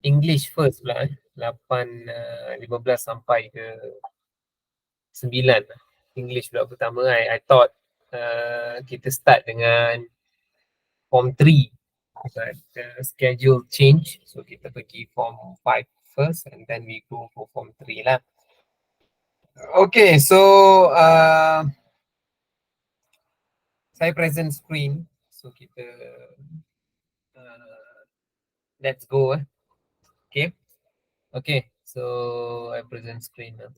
English first pula 8:15 sampai ke 9. English pula pertama. I thought kita start dengan Form 3. But schedule change. So kita pergi Form 5 first and then we go for Form 3 lah. Okay, so saya present screen. So kita let's go. Okay. Okay, so I present screen now.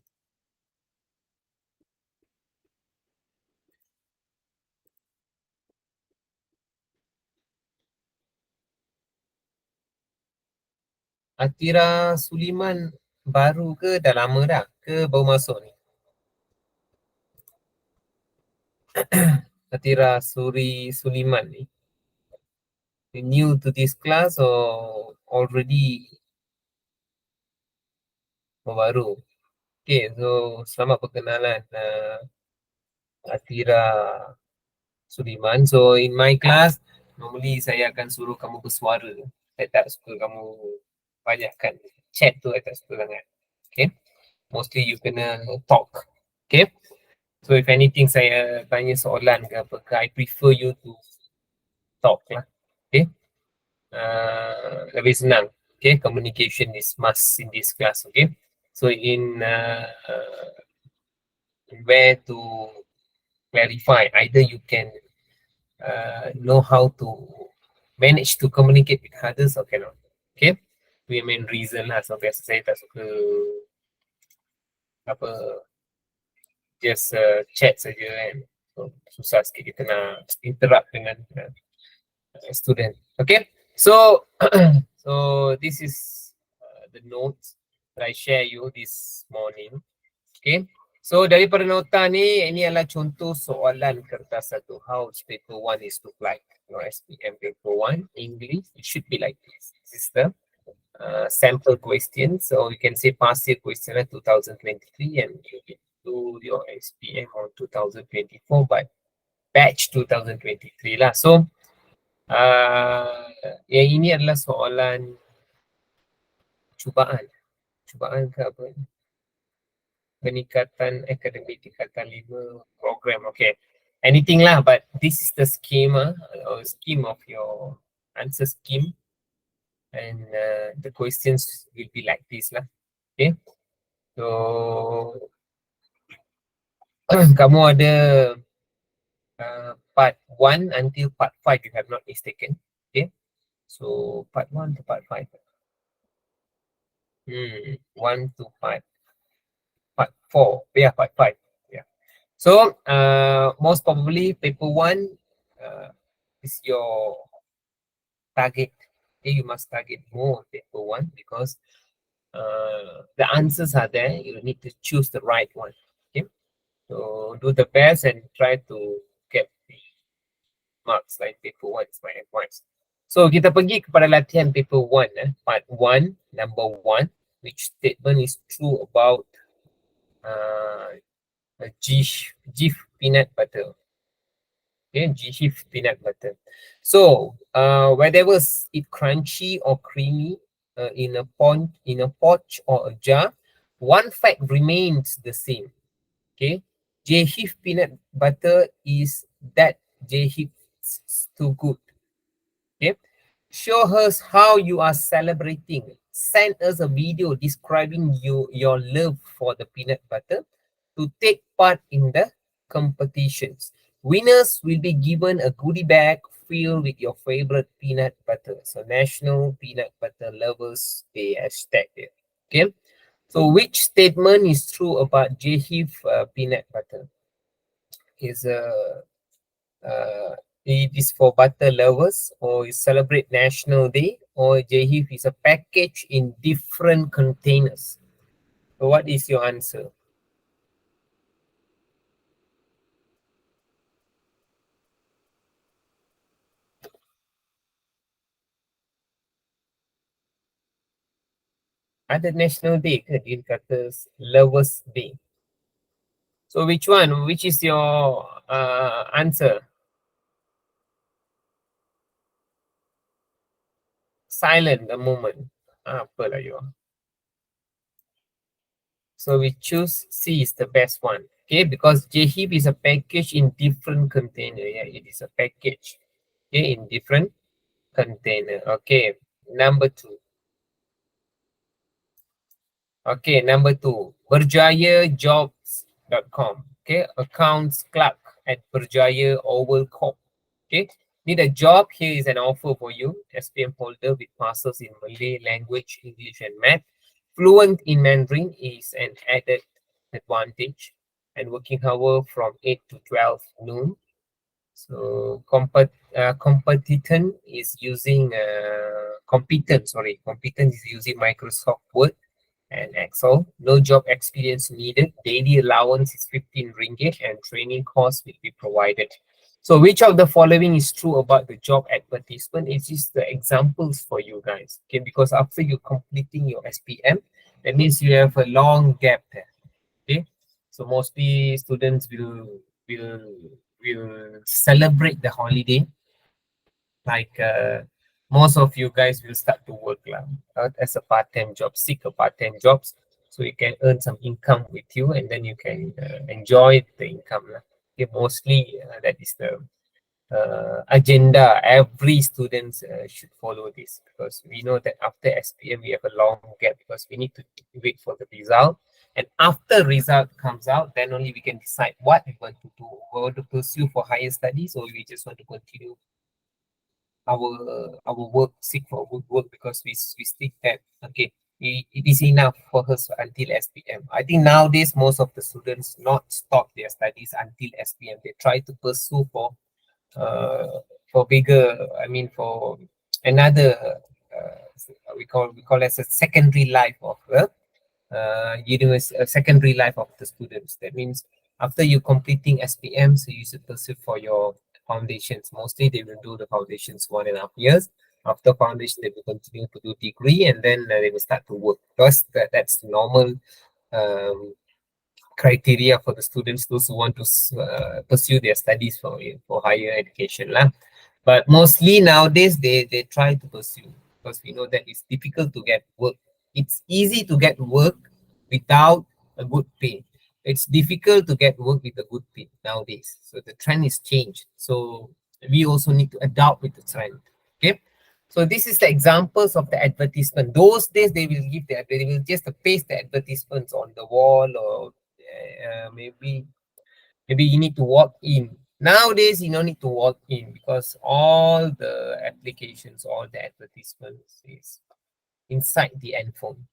Atira Suliman baru ke dah lama dah ke baru masuk ni? Atira Suliman ni new to this class or already baru? Okay, so selamat perkenalan Atira Suliman. So in my class normally saya akan suruh kamu bersuara. Saya tak suka kamu banyakkan chat tu, saya tak suka sangat. Okay, mostly you kena talk. Okay, so if anything saya tanya soalan ke apa ke, I prefer you to talk lah. Okay, lebih senang. Okay, communication is must in this class. Okay, so in where to clarify, either you can know how to manage to communicate with others or cannot. Okay, itu yang main reason lah. So biasa saya tak suka apa just chat saja kan. So susah sikit kita nak interrupt dengan student. Okay, so so this is the notes that I share you this morning. Okay, so daripada nota ni, ini adalah contoh soalan kertas satu. How paper 1 is look like. Your SPM paper 1 English, it should be like this. This is the sample question. So you can say past year question 2023 and you can do your SPM on 2024 by batch 2023 lah. So yang ini adalah soalan cubaan. Cubaan ke apa? Peningkatan akademik tingkatan 5 program. Okay, anything lah, but this is the schema or scheme of your answer scheme, and the questions will be like this lah. Okay, so kamu ada part 1 until part 5 if I'm not mistaken. Okay, so part 1 to part 5. 1 to part 4. Yeah, part 5. Yeah. So most probably paper 1 is your target. Okay, you must target more paper 1 because the answers are there. You need to choose the right one. Okay, so do the best and try to get the marks like paper 1 is my advice. So kita pergi kepada latihan paper 1 part 1 number 1, which statement is true about Jif peanut butter. Okay, Jif peanut butter. So whether it crunchy or creamy in a pot or a jar, one fact remains the same. Okay, Jif peanut butter is that Jif too good. Okay, show us how you are celebrating. Send us a video describing your love for the peanut butter to take part in the competitions. Winners will be given a goodie bag filled with your favorite peanut butter. So National Peanut Butter Lovers Day hashtag there. Okay, so which statement is true about Jif peanut butter? Is it is for butter lovers, or you celebrate National Day, or Jif is a package in different containers? So what is your answer? Ada National Day ke dia kata Lovers Day? So which one? Which is your answer? Silent a moment. Apa lah you? So we choose C is the best one. Okay, because JHIP is a package in different container. Yeah, it is a package. Okay, in different container. Okay, number 2. Okay, number 2, berjayajobs.com. Okay, accounts clerk at Berjaya Oval Corp. Okay, need a job. Here is an offer for you. SPM holder with masters in Malay language, English, and math. Fluent in Mandarin is an added advantage. And working hour from 8 to 12 noon. So competent is using competent is using Microsoft Word and Excel. No job experience needed. Daily allowance is 15 ringgit and training course will be provided. So which of the following is true about the job advertisement? It's just the examples for you guys. Okay, because after you completing your SPM, that means you have a long gap there. Okay, so mostly students will will celebrate the holiday, like most of you guys will start to work lah, as a part-time job, seek a part-time jobs, so you can earn some income with you and then you can enjoy the income lah. Okay, mostly that is the agenda. Every student should follow this, because we know that after SPM we have a long gap, because we need to wait for the result, and after result comes out, then only we can decide what we want to do. We want to pursue for higher studies, or we just want to continue our work, seek for good work, because we think that okay, it is enough for us until SPM. I think nowadays most of the students not stop their studies until SPM. They try to pursue for bigger, I mean for another we call as a secondary life of secondary life of the students. That means after you completing SPM, so you should pursue for your foundations. Mostly they will do the foundations 1.5 years. After foundation, they will continue to do degree, and then they will start to work, because that's normal um, criteria for the students, those who want to pursue their studies for higher education lah. But mostly nowadays they try to pursue, because we know that it's difficult to get work. It's easy to get work without a good pay. It's difficult to get work with a good pay nowadays. So the trend is changed. So we also need to adapt with the trend. Okay. So this is the examples of the advertisement. Those days they will give they will just paste the advertisements on the wall, or maybe you need to walk in. Nowadays, you don't need to walk in, because all the applications, all the advertisements is inside the end phone.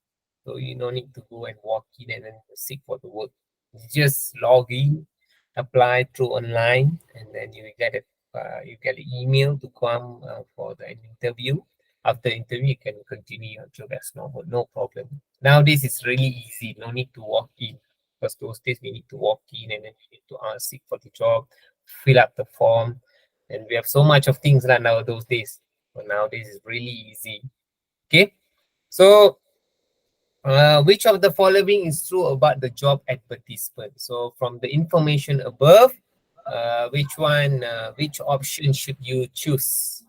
So you don't need to go and walk in and then seek for the work. You just log in, apply through online, and then you get an email to come for the interview. After interview, you can continue your job as normal, no problem. Nowadays, it's really easy. No need to walk in, because those days we need to walk in and then we need to seek for the job, fill up the form, and we have so much of things right now those days. But nowadays, it's really easy. Okay, so which of the following is true about the job advertisement? So from the information above, which option should you choose?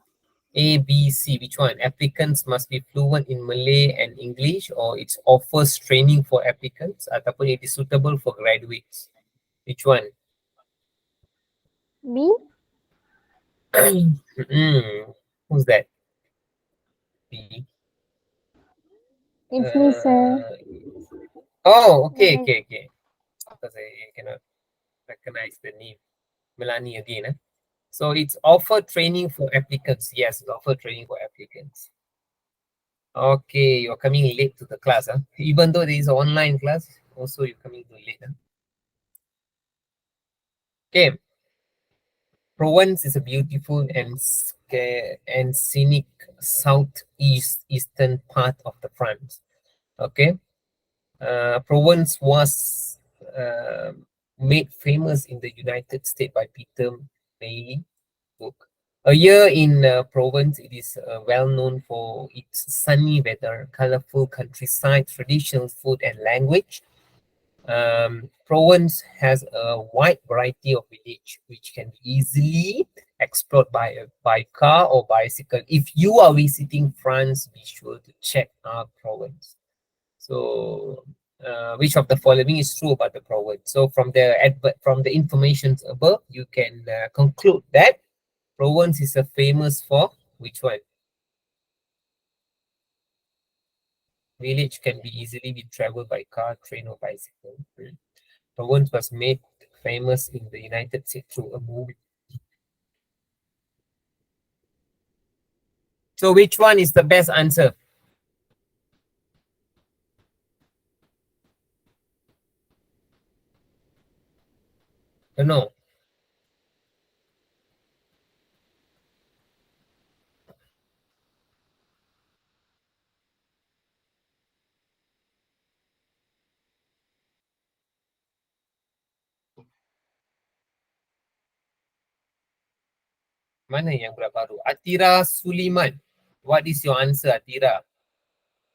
A, B, C, which one? Applicants must be fluent in Malay and English, or it offers training for applicants, ataupun it is suitable for graduates. Which one? B. Who's that? B. It's me, sir. Oh, okay, Right. okay, okay. Because I cannot recognize the name. Melanie again. So it's offer training for applicants. Yes, it's offer training for applicants. Okay, you're coming late to the class. Huh? Even though there is an online class, also you're coming too late. Huh? Okay. Provence is a beautiful and scenic southeastern part of the France. Okay. Provence was made famous in the United States by Peter Bailey book. A year in Provence, it is well known for its sunny weather, colorful countryside, traditional food and language. Provence has a wide variety of village which can be easily explored by car or bicycle. If you are visiting France, be sure to check our province. So, which of the following is true about the province? So, from the information above, you can conclude that Provence is famous for which one? Village can be easily be traveled by car, train, or bicycle. Provence was made famous in the United States through a movie. So, which one is the best answer? No. Mana yang pula baru? Atira Suliman. What is your answer, Atira?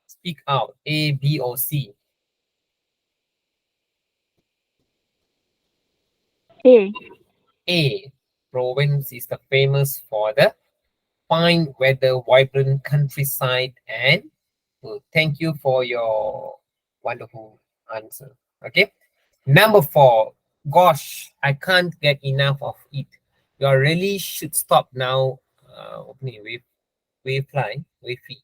Speak out. A, B, or C? A. A. Provence is the famous for the fine weather, vibrant countryside, and food. Thank you for your wonderful answer. Okay. Number 4. Gosh, I can't get enough of it. You really should stop now. Opening wave fly, wave feed,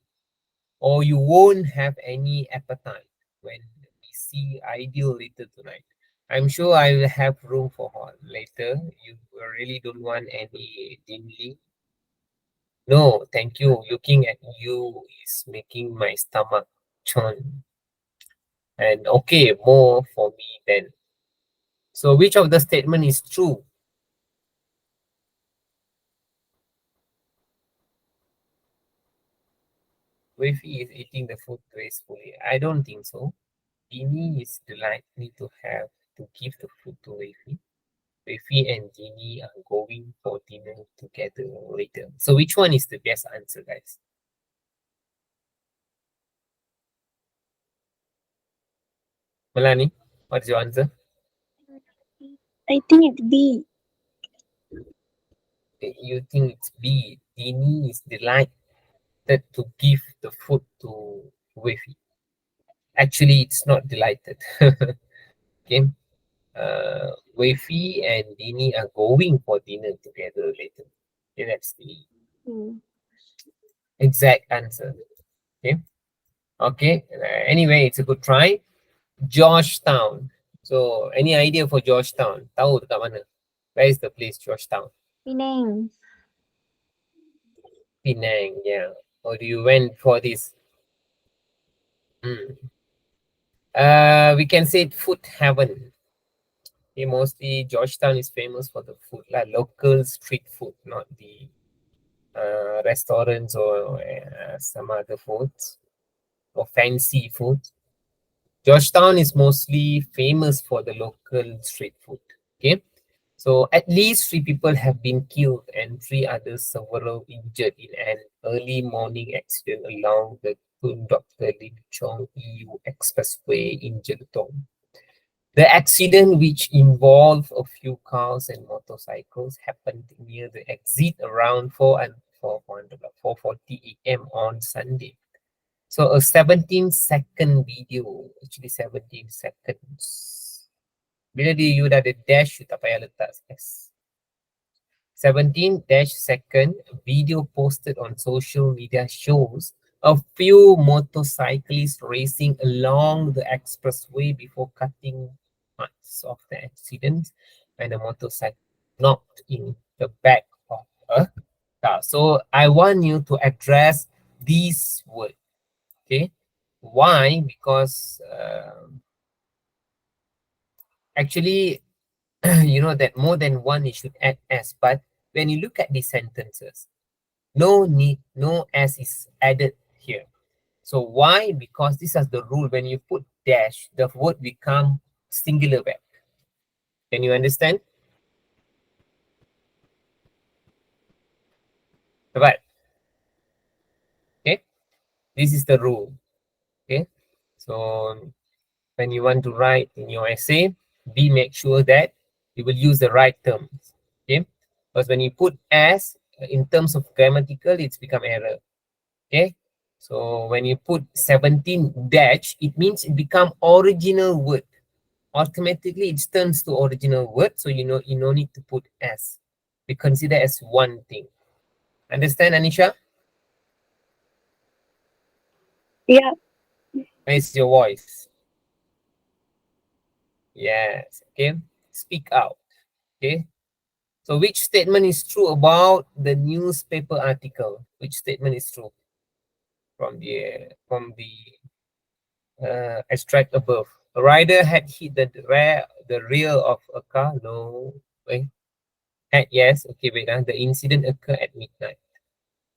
or you won't have any appetite when we see ideal later tonight. I'm sure I will have room for her later. You really don't want any dimly. No, thank you. Looking at you is making my stomach churn. And okay, more for me then. So which of the statement is true? Wavy is eating the food gracefully. I don't think so. Dini is likely to have to give the food to Wavy. Wavy and Dini are going for dinner together later. So which one is the best answer, guys? Melanie, what's your answer? I think it's B. You think it's B. Dini is delighted to give the food to Wavy. Actually, it's not delighted. Okay. Wavy and Dini are going for dinner together later. Okay, that's the exact answer. Okay. Okay. Anyway, it's a good try. Georgetown. So, any idea for Georgetown? Tahu dekat mana? Where is the place Georgetown? Penang. Penang, yeah. Or do you went for this? We can say food heaven. Okay, mostly Georgetown is famous for the food, like local street food, not the restaurants or some other foods or fancy food. Georgetown is mostly famous for the local street food. Okay, so at least 3 people have been killed and 3 others severely injured in an early morning accident along the Tun Dr. Lim Chong EU Expressway in Jelutong. The accident, which involved a few cars and motorcycles, happened near the exit around 4:40 a.m. on Sunday. So a 17-second video, actually 17 seconds. Bila dia you dah ada dash, you tak payah letak space. 17-second video posted on social media shows a few motorcyclists racing along the expressway before cutting parts of the accident when the motorcycle knocked in the back of a car. So I want you to address these words. Okay, why? Because actually, you know that more than one you should add s, but when you look at these sentences, no s is added here. So why? Because this is the rule. When you put dash, the word become singular verb. Can you understand? Right. Okay. This is the rule. Okay. So when you want to write in your essay, be make sure that you will use the right terms. Okay. Because when you put as in terms of grammatical, it's become error. Okay. So when you put 17 dash, it means it become original word. Automatically it turns to original word. So you no need to put as. We consider as one thing. Understand, Anisha? Yeah. Raise your voice. Yes. Okay. Speak out. Okay. So which statement is true about the newspaper article? Which statement is true from the extract above? A rider had hit the rear of a car. No. Wait. Had, yes. Okay, wait. The incident occurred at midnight.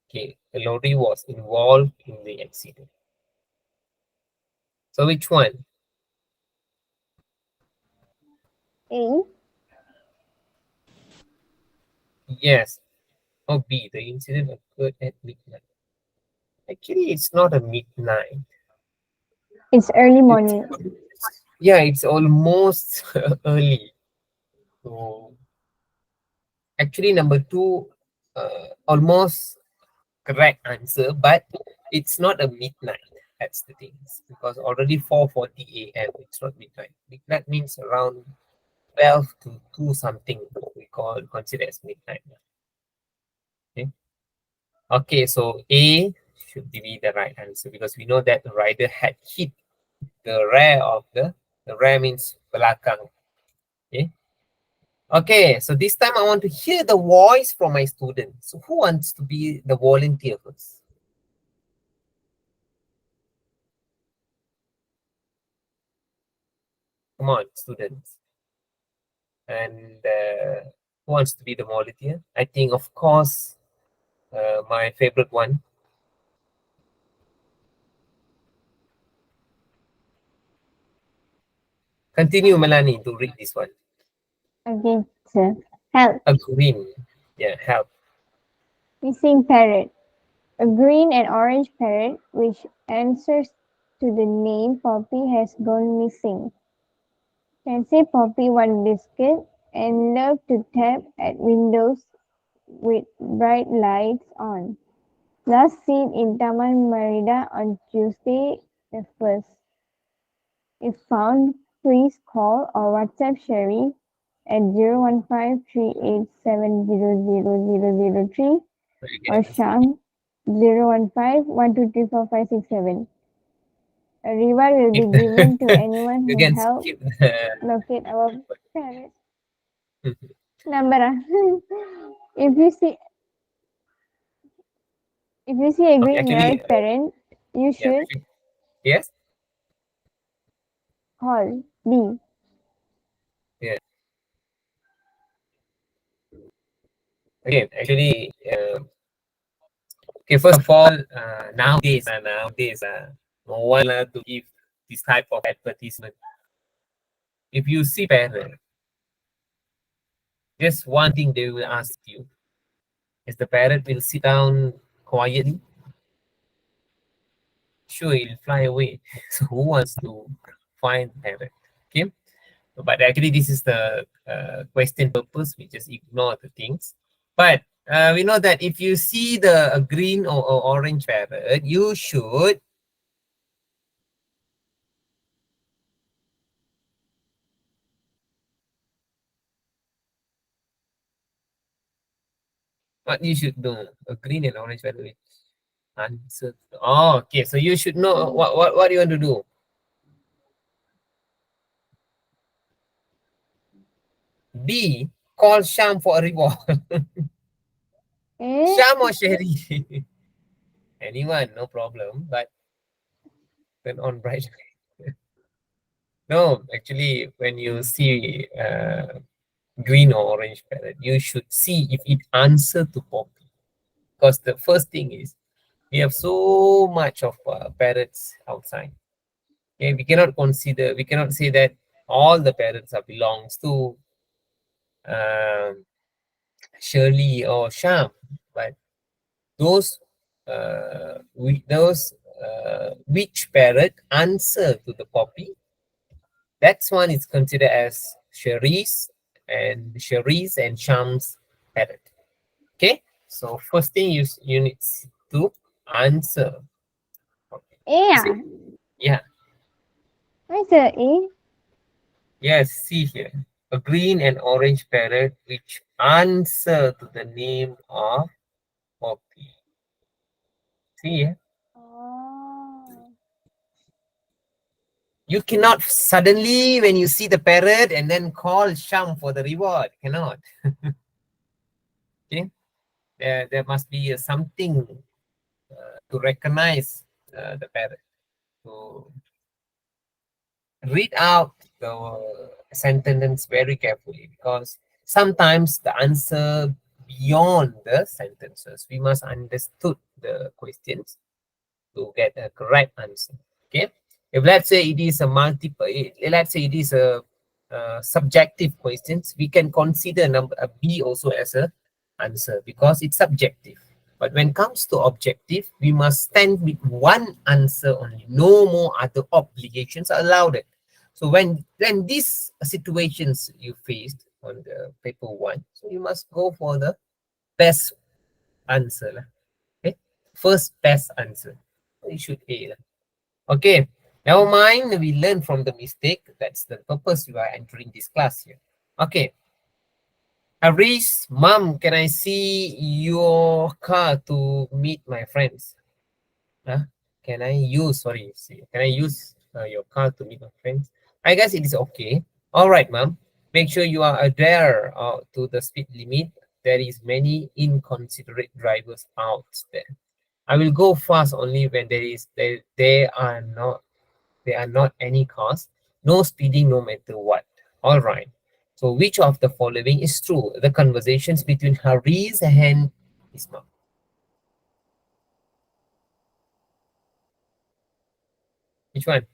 Okay. The lorry was involved in the accident. So which one? A. Yes. Or B. The incident occurred at midnight. Actually, it's not a midnight. It's early It's morning. yeah, it's almost early. So actually, number two, almost correct answer, but it's not a midnight. That's the thing, because already 4:40 a.m. It's not midnight. Midnight means around 12 to 2 something. We consider as midnight. Okay. Okay, so A should be the right answer because we know that the rider had hit the rear of the rear means belakang. Okay. Okay, so this time I want to hear the voice from my students. So who wants to be the volunteer first? Come on, students. And who wants to be the volunteer? I think, of course, my favorite one. Continue, Melanie, to read this one. Okay, sir. Help. A green. Yeah, help. Missing parrot. A green and orange parrot, which answers to the name Poppy, has gone missing. Fancy Poppy one biscuit and love to tap at windows with bright lights on. Last seen in Taman Merida on Tuesday the 1st. If found, please call or WhatsApp Sherry at 01538700003 or Again, Sham 01512345667. A reward will be skip the, given to anyone you who can helps skip the. locate our parrot. Number. if you see if you see a Okay, green and actually, orange parrot, you yeah, should yes, call B. yeah. Again, actually, okay, first of all, nowadays, no one to give this type of advertisement. If you see parent, just one thing they will ask you is the parrot will sit down quietly. Sure, it'll fly away. So who wants to find parrot? Okay, but actually this is the question purpose. We just ignore the things. But we know that if you see the green or orange parrot, you should what you should do. A green and orange parrot. Answer. Oh, okay. So you should know what you want to do. B. Call Sham for a reward. Eh? Sham or Sherry? Anyone, no problem. But turn on bright. No, actually, when you see green or orange parrot, you should see if it answer to poppy. Because the first thing is we have so much of parrots outside. Okay, we cannot say that all the parrots are belongs to um, Shirley or Sham, but those those which parrot answer to the poppy, that's one is considered as Sherry's and Sham's parrot. Okay, so first thing you need to answer. Okay. A. See? Yeah, What's the A? yes, see here. A green and orange parrot which answer to the name of Poppy. See here. Oh. You cannot suddenly when you see the parrot and then call Sham for the reward. Cannot. Okay. There must be something to recognize the parrot. So read out the sentence very carefully because sometimes the answer beyond the sentences. We must understood the questions to get a correct answer. Okay. If let's say it is a multiple, let's say it is a subjective questions, we can consider number a B also as a answer because it's subjective. But when it comes to objective, we must stand with one answer only. No more other obligations are allowed. So when these situations you faced on the paper one, so you must go for the best answer. Okay, first best answer. You should A. Okay, never mind. We learn from the mistake. That's the purpose you are entering this class here. Okay, Harish, mom, can I see your car to meet my friends? Huh? Can I use, sorry, see, can I use your car to meet my friends? I guess it is okay. All right, mom. Make sure you are adhere to the speed limit. There is many inconsiderate drivers out there. I will go fast only when there are not any cars. No speeding, no matter what. All right. So which of the following is true? The conversations between Haris and his mom. Which one?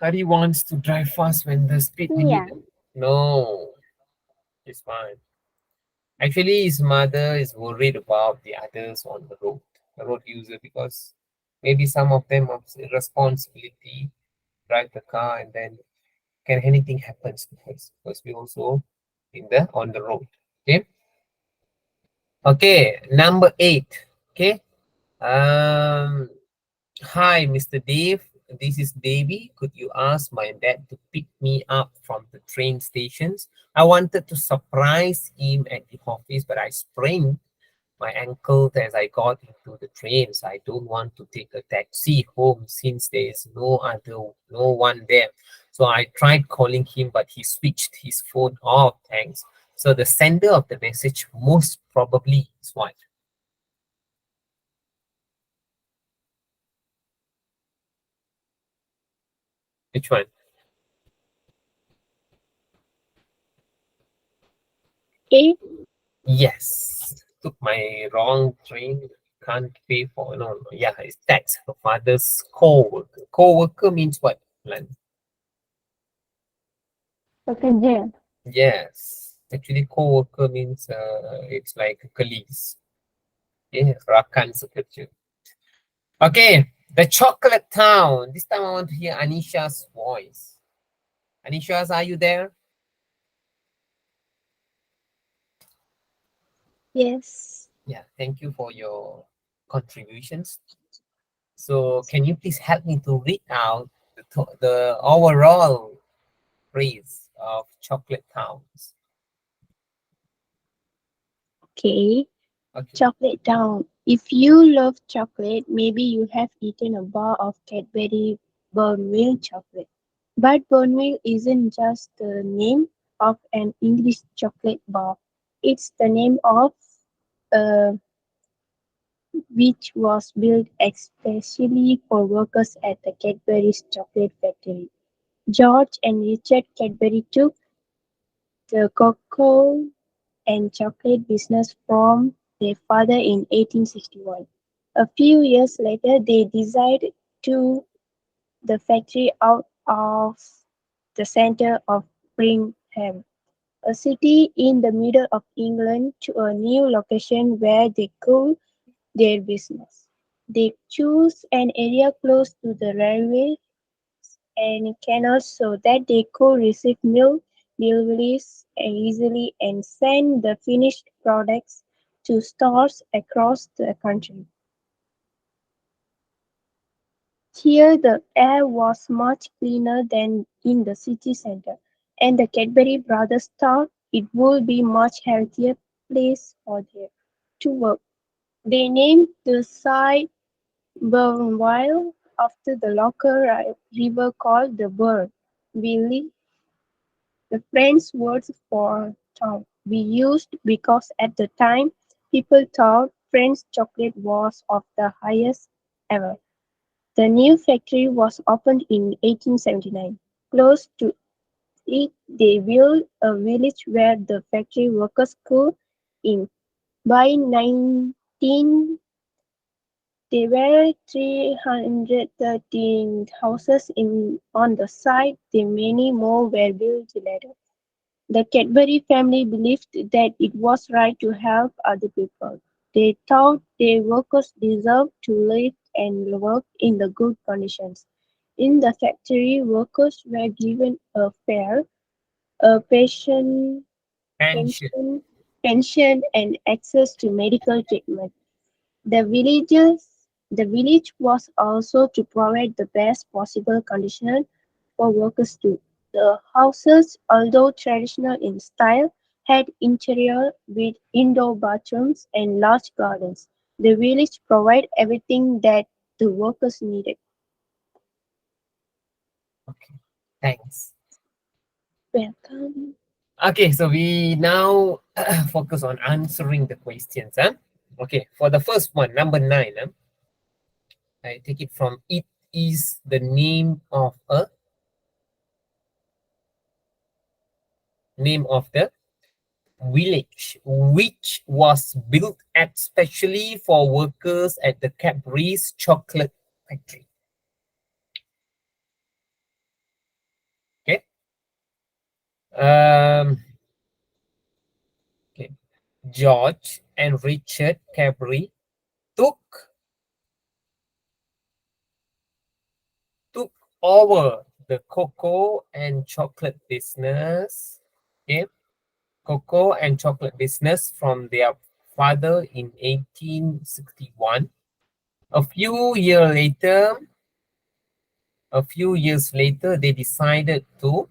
Hari wants to drive fast when the speed C. limit. No, it's fine. Actually, his mother is worried about the others on the road user, because maybe some of them have responsibility, drive the car, and then can anything happens to us because we also in the on the road. Okay. Okay. Number 8. Okay. Um. Hi, Mr. Dave. This is Davy. Could you ask my dad to pick me up from the train stations? I wanted to surprise him at the office, but I sprained my ankle as I got into the trains. I don't want to take a taxi home since there is no one there. So I tried calling him, but he switched his phone off. Thanks. So the sender of the message most probably is what? Which one? A. Yes. Took my wrong train. Can't pay for no. Yeah, it's tax. Her father's co-worker. Co-worker means what? Lan? Pekerja. Yes. Actually, co-worker means it's like colleagues. Yeah, rakan sekerja. Okay, the chocolate town. This time I want to hear Anisha's voice. Anisha's, are you there? Yes. Yeah, thank you for your contributions. So can you please help me to read out the overall phrase of chocolate towns? Okay. Okay. Chocolate down. If you love chocolate, maybe you have eaten a bar of Cadbury Burnville chocolate. But Burnville isn't just the name of an English chocolate bar. It's the name of a which was built especially for workers at the Cadbury's chocolate factory. George and Richard Cadbury took the cocoa and chocolate business from their father in 1861. A few years later, they decided to the factory out of the center of Birmingham, a city in the middle of England, to a new location where they could their business. They choose an area close to the railway and canals so that they could receive milk deliveries easily and send the finished products to stores across the country. Here the air was much cleaner than in the city centre, and the Cadbury brothers thought it would be much healthier place for them to work. They named the site Burnville after the local river called the Burn. Really, the French word for town we used because at the time people thought French chocolate was of the highest ever. The new factory was opened in 1879. Close to it they built a village where the factory workers could in. By 19 there were 313 houses on the site, then many more were built later. The Cadbury family believed that it was right to help other people. They thought their workers deserved to live and work in the good conditions. In the factory, workers were given a fair, a Pension. pension, pension and access to medical treatment. The village was also to provide the best possible conditions for workers too. The houses, although traditional in style, had interior with indoor bathrooms and large gardens. The village provided everything that the workers needed. Okay, thanks. Welcome. Okay, so we now focus on answering the questions. Huh? Okay, for the first one, number 9, I take it from it is the name of the village which was built especially for workers at the Cadbury's chocolate factory. Okay. Um, okay. George and Richard Cadbury took took over the cocoa and chocolate business. Okay. Cocoa and chocolate business from their father in 1861. A few years later, they decided to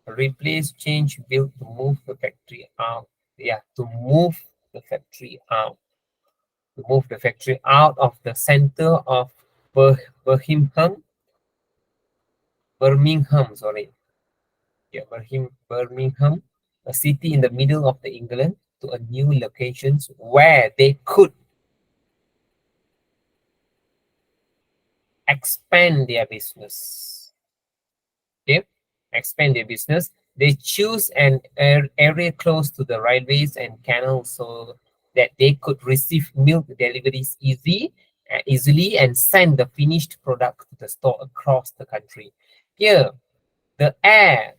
replace, change, build to move the factory out. Yeah, to move the factory out. To move the factory out of the center of Birmingham, sorry. Yeah, Birmingham, a city in the middle of the England, to a new locations where they could expand their business. Okay, expand their business. They choose an area close to the railways and canals so that they could receive milk deliveries easily and send the finished product to the store across the country. Here, the air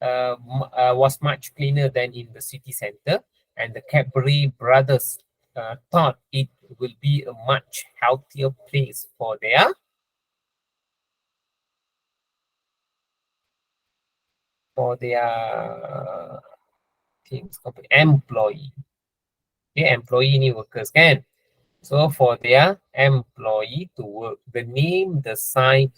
was much cleaner than in the city center, and the Cadbury brothers thought it will be a much healthier place for their teams employee. Okay, employee ni workers kan. So for their employee to work, they name the site.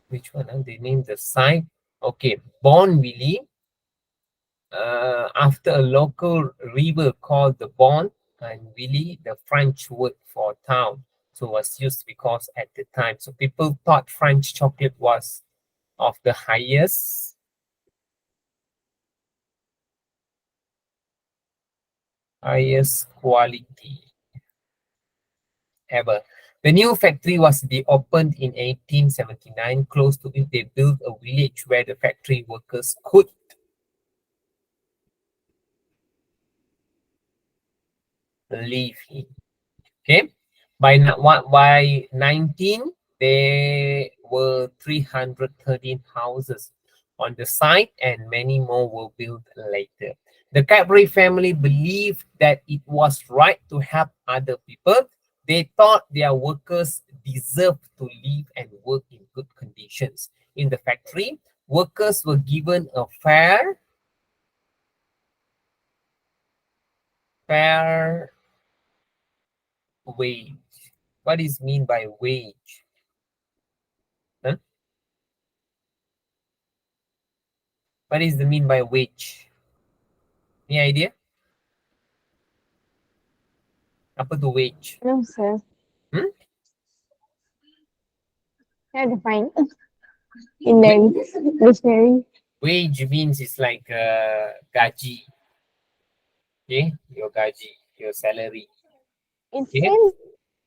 Which one? They name the site. Okay, Bonville, after a local river called the Bon, and Willy, the French word for town. So was used because at the time, so people thought French chocolate was of the highest quality ever. The new factory was opened in 1879. Close to it, they built a village where the factory workers could live in. Okay, by 19 they were 313 houses on the site, and many more were built later. The Cadbury family believed that it was right to help other people. They thought their workers deserved to live and work in good conditions. In the factory, workers were given a fair wage. What is mean by wage? Huh? What is the mean by wage? Any idea? Apa tu wage? No, sir. Hmm? I have to find in Wa- the dictionary. Wage means it's like gaji. Okay, your gaji, your salary. It's Okay, same,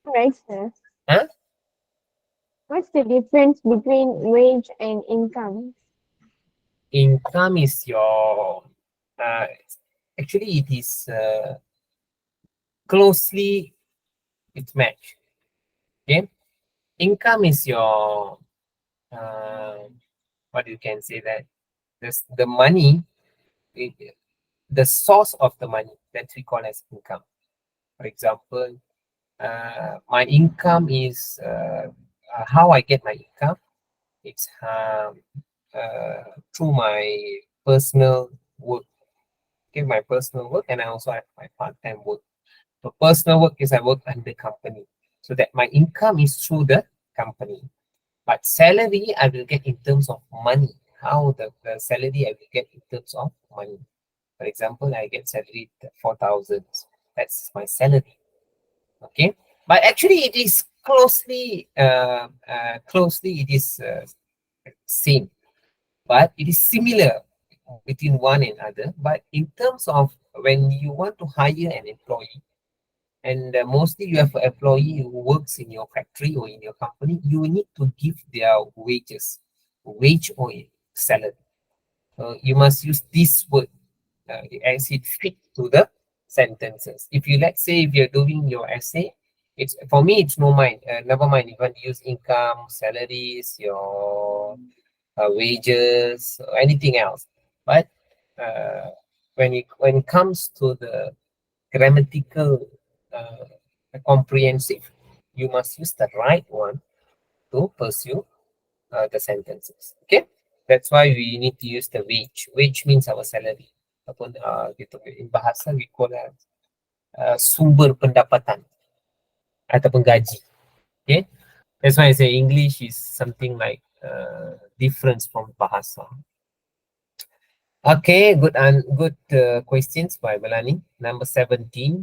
right, sir? huh? What's the difference between wage and income? Income is your uh, actually it is closely it's matched. Okay, income is your uh, what you can say that this the money, it, the source of the money that we call as income. For example, my income is how I get my income. It's through my personal work. Okay, my personal work, and I also have my part-time work. So personal work is I work under company, so that my income is through the company. But salary I will get in terms of money. How the salary I will get in terms of money. For example, I get salary 4,000. That's my salary. Okay, but actually it is closely it is same, but it is similar between one and other. But in terms of when you want to hire an employee, and mostly you have an employee who works in your factory or in your company, you need to give their wages, wage or salary. You must use this word as it fits to the sentences. If you, let's say, if you're doing your essay, it's for me it's no mind. Never mind. You want to use income, salaries, your wages, or anything else. But uh, when it comes to the grammatical comprehensive, you must use the right one to pursue the sentences. Okay, that's why we need to use the wage. Wage means our salary. Ataupun in bahasa we call as sumber pendapatan ataupun gaji. Okay, that's why I say English is something like difference from bahasa. Okay, good questions by Melanie. Number 17.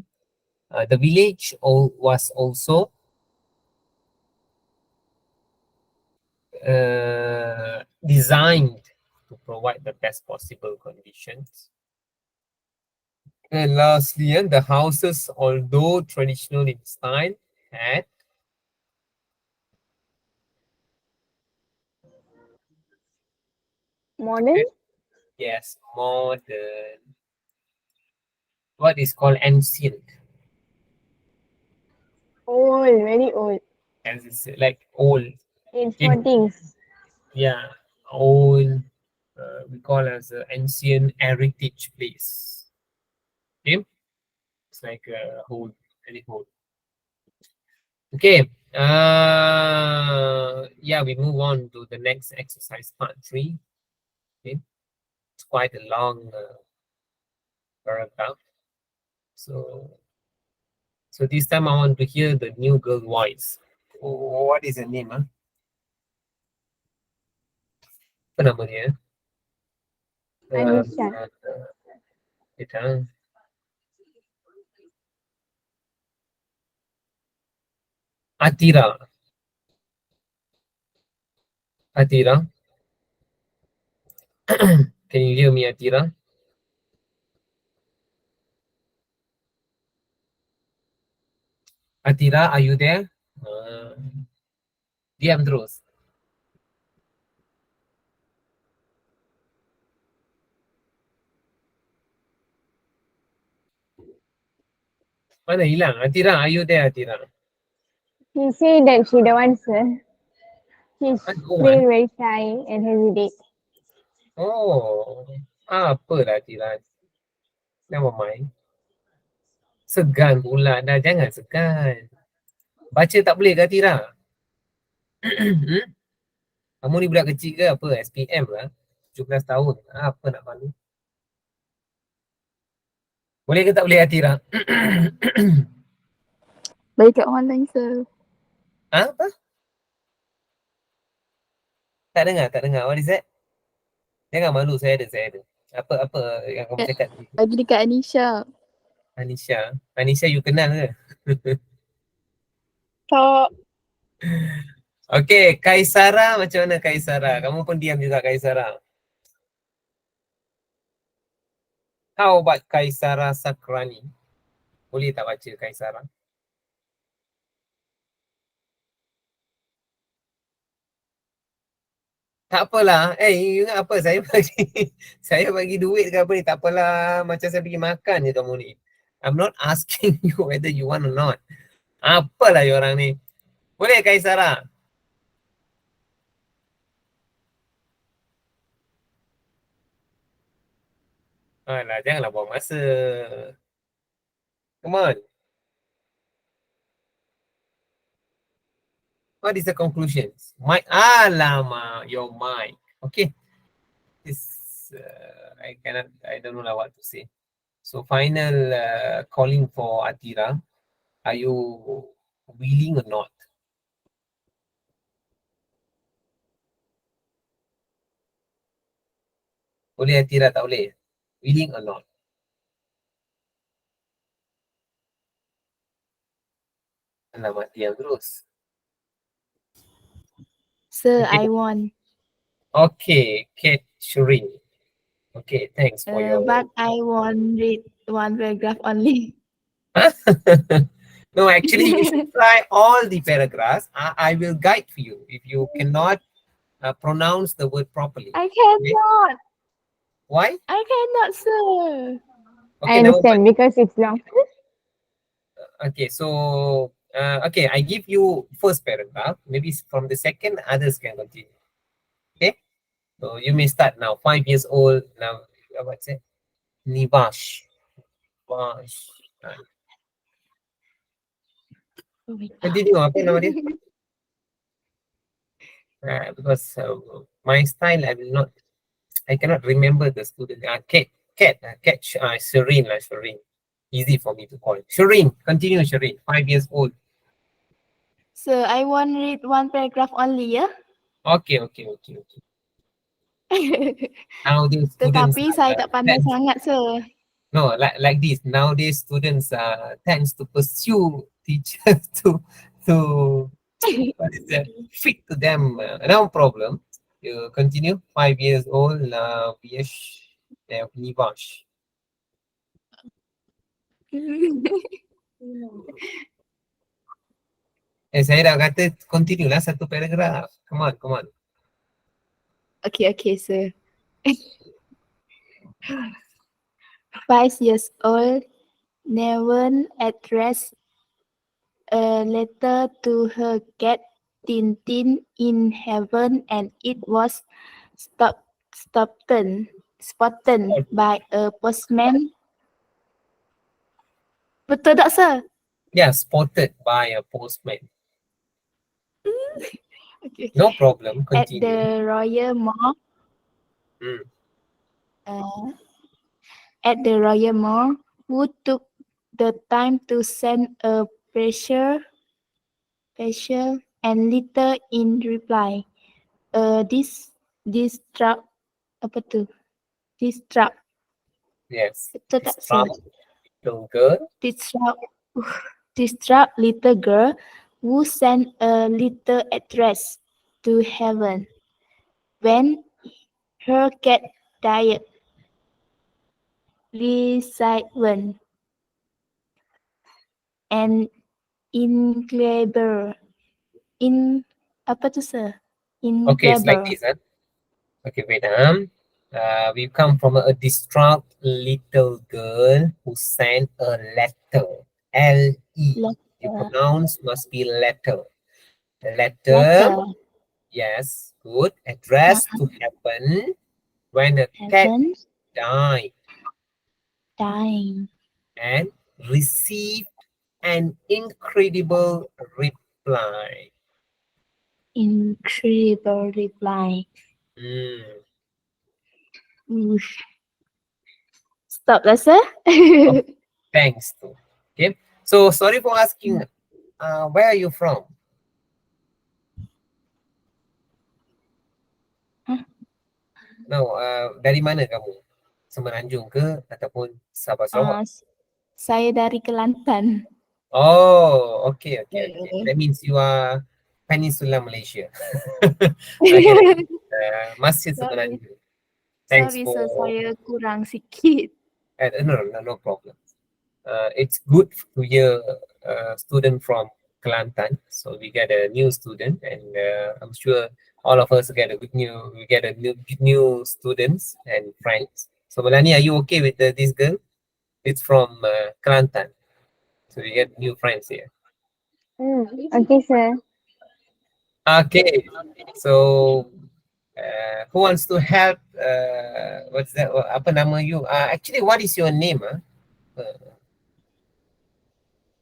The village was also designed to provide the best possible conditions. And lastly, the houses, although traditional in style, had Modern? yes, modern, what is called ancient, Old, very old. as it's like old. In Okay, 14th. yeah, old. We call as an ancient heritage place. Okay, it's like old, very old. Okay. Yeah, we move on to the next exercise, part 3. Okay, it's quite a long paragraph. So, so this time I want to hear the new girl voice. Oh, what is her name? Apa nama dia? Anisha. Wait, ah. Atira. Atira. Can you hear me, Atira? Atira, are you there? Diam terus. Mana hilang? Atira, are you there, Atira? He said that she don't want, sir. She's Go still on. very shy and hesitate. Oh, apalah Tira. Never mind. Segan pula dah. Jangan segan. Baca tak boleh ke Tira? Hmm? Kamu ni budak kecil ke apa? SPM lah. 17 tahun. Apa nak malu? Boleh ke tak boleh Atira? Baik kat online, sir. Apa? Tak dengar, tak dengar. What is that? Jangan malu, saya ada. Apa yang kamu cakap tadi? Bagi dekat Anisha. Anisha. Anisha, you kenal ke? Tak. Okay, Kaisara macam mana Kaisara? Kamu pun diam juga Kaisara. How about Kaisara Sakrani? Boleh tak baca Kaisara? Tak apalah. You ingat apa? Saya bagi duit ke apa ni? Tak apalah. Macam saya pergi makan je kamu ni. I'm not asking you whether you want or not. Apalah you orang ni. Boleh Kaisara? Alah, janganlah buang masa. Come on. What is the conclusions? Mic. Alamak, your mic. Okay. This, I don't know lah what to say. So final calling for Atira. Are you willing or not? Boleh Atira tak boleh? Willing or not? Alamak, diam terus. Sir, Okay. I want. Okay, Kate Shireen. Okay, thanks for your... But I want read one paragraph only. No, actually, you should try all the paragraphs. I will guide for you if you cannot pronounce the word properly. I cannot. Why? I cannot, sir. Okay, I never mind. understand because it's long. Okay, so okay, I give you first paragraph. Maybe from the second, others can continue. Okay, so you may start now. 5 years old now. What's it? Nivash. Vash. Oh my God. Continue. Apa nama dia? Because my style, I cannot remember the student. Cat, Shireen, Shireen. Easy for me to call. Shireen, continue, Shireen. 5 years old. Sir, I want read one paragraph only, ya. Okay. Nowadays students Tetapi saya tak pandai sangat, sir. no, like this. Nowadays students tends to pursue teachers to what is that? Fit to them. No problem. You continue. 5 years old. Vish, Nivash. Saya dah kata continue lah satu paragraph. Come on. Okay, sir. 5 years old, Neven addressed a letter to her cat Tintin in heaven, and it was spotted by a postman. Betul tak, sir? Yeah, spotted by a postman. Okay. No problem. At Continue. the Royal Mall. At the Royal Mall, who took the time to send a pressure and letter in reply. This trap apa tu? This trap. Yes. Betul tak, sir? Little girl. This trap little girl who sent a little address to heaven when her cat died. Recitement and engraver. Apa tu, sir? Okay, it's like Engraver. this. Okay, wait. We come from a distraught little girl who sent a letter. L-E. You pronounce must be letter. Letter. Yes, good. Address to happen when a cat Heaven, died dying, and received an incredible reply. incredible reply. Mm. Oof. Stop lah, sir. Oh, thanks to. Okay. So sorry for asking. Where are you from? Hah? No. Dari mana kamu? Semenanjung ke ataupun Sabah Ah, Sarawak? saya dari Kelantan. Oh, okay, okay, okay. Eh. That means you are Peninsular Malaysia. Okay. Masih Sorry, Semenanjung. Thanks sorry for. sir, saya kurang sikit. No problem. It's good to hear a student from Kelantan. So we get a new student, and I'm sure all of us get a good new. We get a new students and friends. So Melanie, are you okay with this girl? It's from Kelantan, so we get new friends here. Okay, sir. Okay, so who wants to help? What's that? Apa nama you? Actually, what is your name?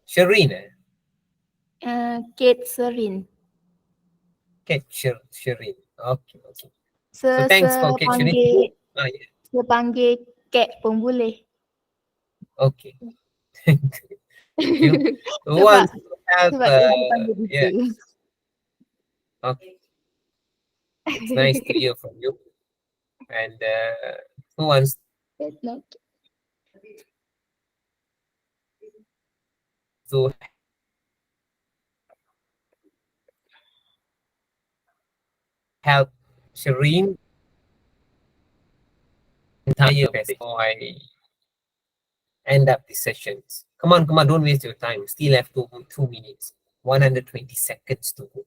Shireen. Kate Serin. Okay, Shireen. Okay, okay. So Se thanks for Shireen. sepanggil Yeah. sepanggil Kate pun boleh. Okay. Thank you. Who sebab wants to help? sebab dia dipanggil Yeah. itu. Okay. It's nice to hear from you. And who wants That's not to help Shireen entire passage before I end up the sessions? Come on, don't waste your time. Still have 2 minutes. 120 seconds to go.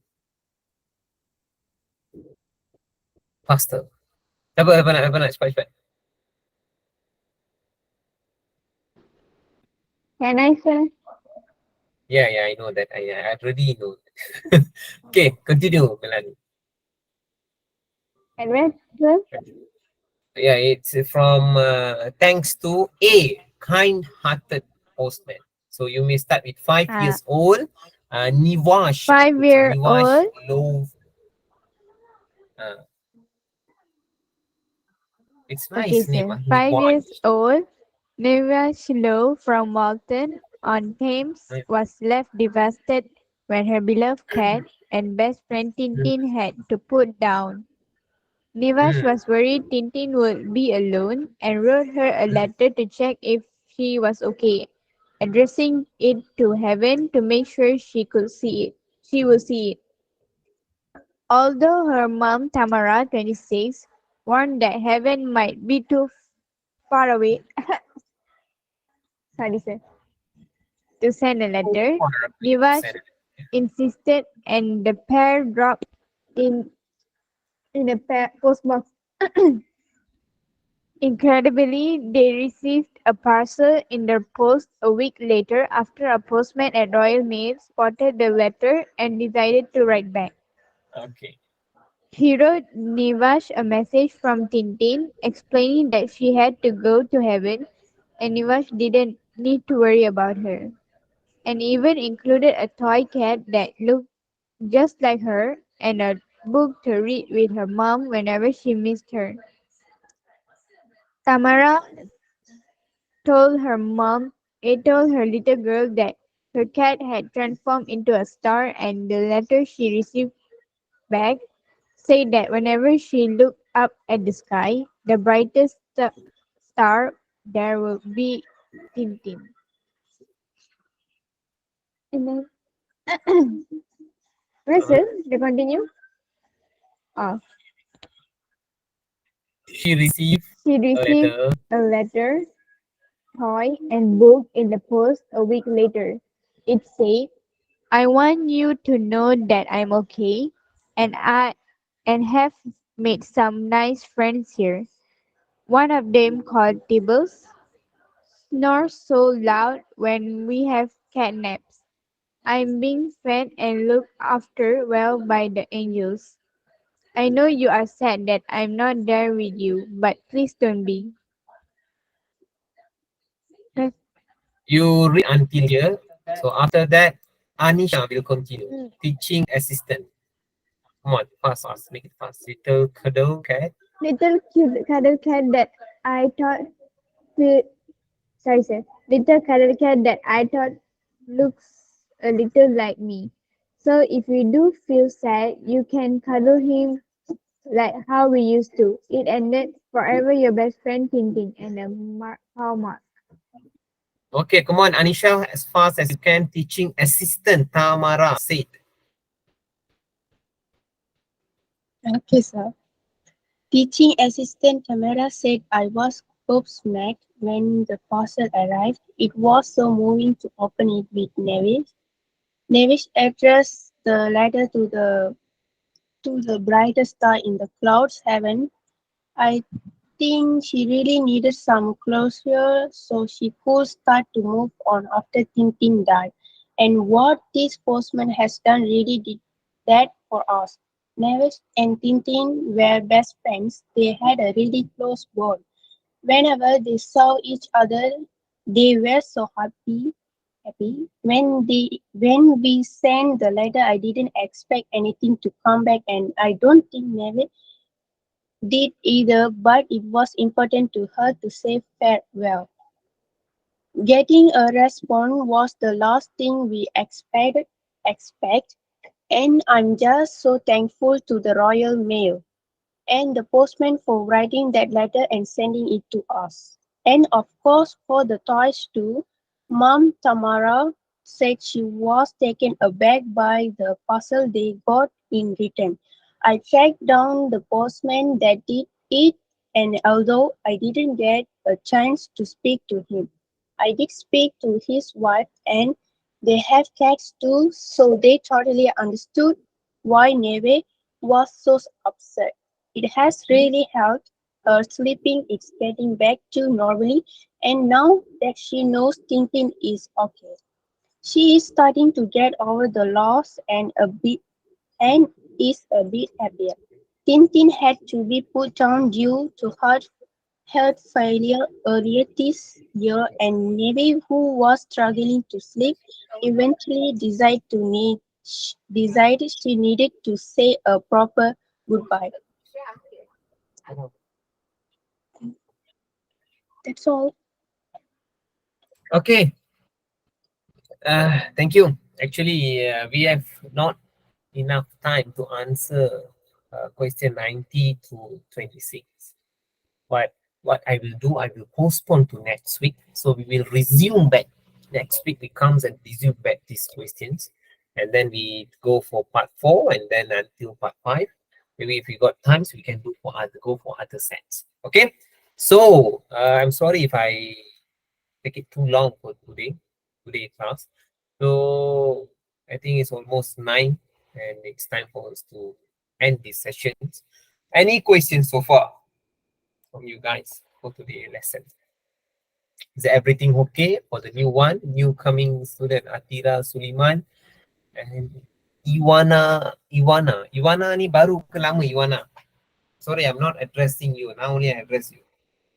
Faster. Cepat, cepat. Can I, sir? Yeah, I know that. I already know. Okay, continue, Melanie. Address, sir? Yeah, it's from thanks to a kind-hearted postman. So you may start with 5 years old. Nivash. So 5-year-old. Nivash Love. Uh, it's Okay, nice name, sir. Five years Nivash. old, Neva Shiloh from Walton on Thames was left devastated when her beloved cat and best friend Mm, Tintin had to put down. Nivash mm, was worried Tintin would be alone and wrote her a letter to check if she was okay, addressing it to Heaven to make sure she could see it. She would see it. Although her mom, Tamara, 26, warned that Heaven might be too far away, sorry, sir, to send a so letter, far away to Nivash send it. insisted, and the pair dropped in in a postbox. Incredibly, they received a parcel in their post a week later after a postman at Royal Mail spotted the letter and decided to write back. Okay. He wrote Nivash a message from Tintin explaining that she had to go to heaven and Nivash didn't need to worry about her, and even included a toy cat that looked just like her and a book to read with her mom whenever she missed her. Tamara told her mom, it told her little girl that her cat had transformed into a star, and the letter she received back said that whenever she looked up at the sky, the brightest star there will be Tintin. And then, yes, Uh, sir. To continue. Oh, she received she a received letter. a letter, toy, and book in the post a week later. It said, I want you to know that I'm okay and have made some nice friends here. One of them called Tibbles snores so loud when we have cat naps. I'm being fed and looked after well by the angels. I know you are sad that I'm not there with you, but please don't be. You read until here. So after that, Anisha will continue. Mm. Teaching assistant. Come on, fast, make it fast. Little cuddle cat. Little cute cuddle cat that I thought to, sorry sir. Little cuddle cat that I thought looks a little like me. So if you do feel sad, you can cuddle him like how we used to. It ended forever your best friend Tintin and a power mark. Okay, come on, Anisha, as fast as you can. Teaching assistant Tamara said. Okay, sir. Teaching assistant Tamara said I was gobsmacked when the parcel arrived. It was so moving to open it with Nevis. Nevis addressed the letter to the brightest star in the clouds heaven. I think she really needed some closure so she could start to move on after Tintin died. And what this postman has done really did that for us. Neves and Tintin were best friends. They had a really close bond. Whenever they saw each other, they were so happy. When we sent the letter, I didn't expect anything to come back, and I don't think Neves did either, but it was important to her to say farewell. Getting a response was the last thing we expect, and I'm just so thankful to the Royal Mail and the postman for writing that letter and sending it to us. And of course, for the toys too. Mom Tamara said she was taken aback by the parcel they got in return. I tracked down the postman that did it, and although I didn't get a chance to speak to him, I did speak to his wife, and they have cats too, so they totally understood why Neve was so upset. It has really helped her sleeping. It's getting back to normally, and now that she knows Tintin is okay, she is starting to get over the loss and is a bit happier. Tintin had to be put down due to heart failure earlier this year, and Neve, who was struggling to sleep, eventually decided she needed to say a proper goodbye. That's all. Okay, thank you. Actually, we have not enough time to answer question 90 to 26. But what I will do, I will postpone to next week. So we will resume back next week. We comes and resume back these questions, and then we go for part 4, and then until part 5. Maybe if we got times, we can go for other sets. Okay. So I'm sorry if I take it too long for today class. So I think it's almost 9, and it's time for us to end these sessions. Any questions so far from you guys for today's lesson? Is everything okay for the new one? New coming student Atira Suliman and Iwana ni baru ke lama Iwana? Sorry, I'm not addressing you. Now only I address you.